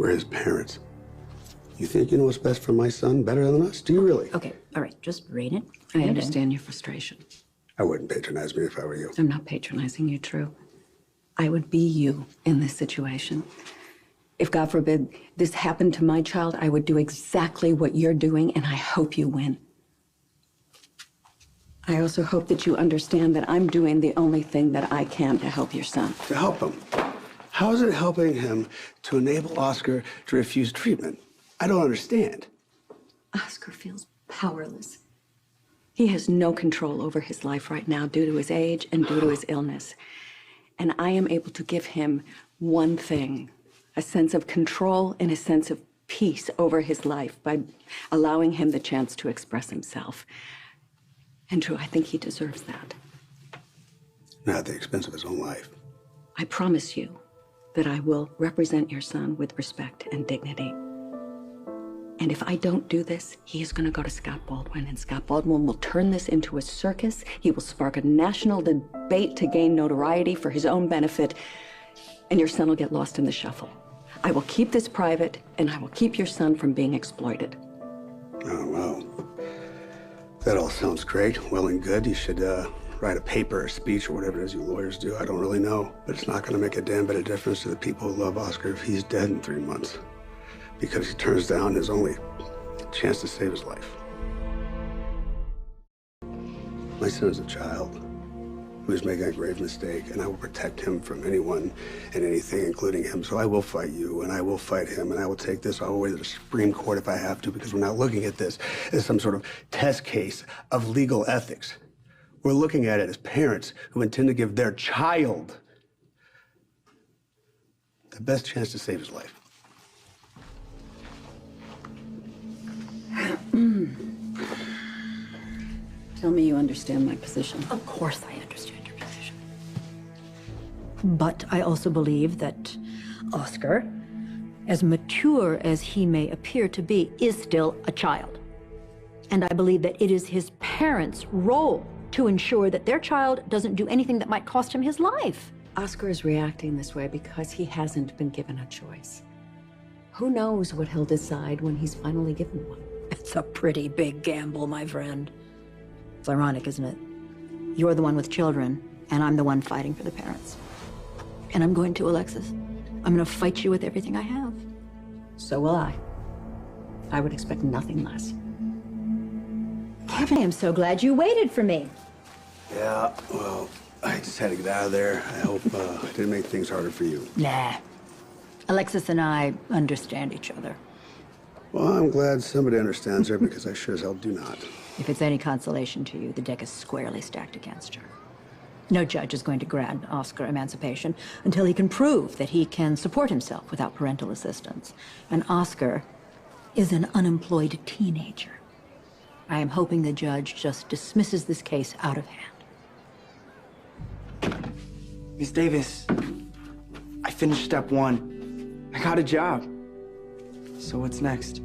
We're his parents. You think you know what's best for my son better than us? Do you really? Okay, all right, just rein it. I understand your frustration. I wouldn't patronize me if I were you. I'm not patronizing you, True. I would be you in this situation. If, God forbid, this happened to my child, I would do exactly what you're doing, and I hope you win. I also hope that you understand that I'm doing the only thing that I can to help your son. To help him? How is it helping him to enable Oscar to refuse treatment? I don't understand. Oscar feels powerless. He has no control over his life right now due to his age and due to his illness. And I am able to give him one thing, a sense of control and a sense of peace over his life by allowing him the chance to express himself. And Drew, I think he deserves that. Not at the expense of his own life. I promise you that I will represent your son with respect and dignity. And if I don't do this, he is going to go to Scott Baldwin, and Scott Baldwin will turn this into a circus. He will spark a national debate to gain notoriety for his own benefit, and your son will get lost in the shuffle. I will keep this private, and I will keep your son from being exploited. Oh, well, that all sounds great, well and good. You should write a paper or speech or whatever it is you lawyers do. I don't really know, but it's not going to make a damn bit of difference to the people who love Oscar if he's dead in 3 months. Because he turns down his only chance to save his life. My son is a child who is making a grave mistake, and I will protect him from anyone and anything, including him. So I will fight you, and I will fight him, and I will take this all the way to the Supreme Court if I have to, because we're not looking at this as some sort of test case of legal ethics. We're looking at it as parents who intend to give their child the best chance to save his life. Tell me you understand my position. Of course I understand your position. But I also believe that Oscar, as mature as he may appear to be, is still a child. And I believe that it is his parents' role to ensure that their child doesn't do anything that might cost him his life. Oscar is reacting this way because he hasn't been given a choice. Who knows what he'll decide when he's finally given one? It's a pretty big gamble, my friend. It's ironic, isn't it? You're the one with children, and I'm the one fighting for the parents. And I'm going to, Alexis. I'm going to fight you with everything I have. So will I. I would expect nothing less. Kevin, I am so glad you waited for me. Yeah, well, I just had to get out of there. I hope I didn't make things harder for you. Nah. Alexis and I understand each other. Well, I'm glad somebody understands her, because I sure as hell do not. If it's any consolation to you, the deck is squarely stacked against her. No judge is going to grant Oscar emancipation until he can prove that he can support himself without parental assistance. And Oscar is an unemployed teenager. I am hoping the judge just dismisses this case out of hand. Miss Davis, I finished step 1. I got a job. So what's next?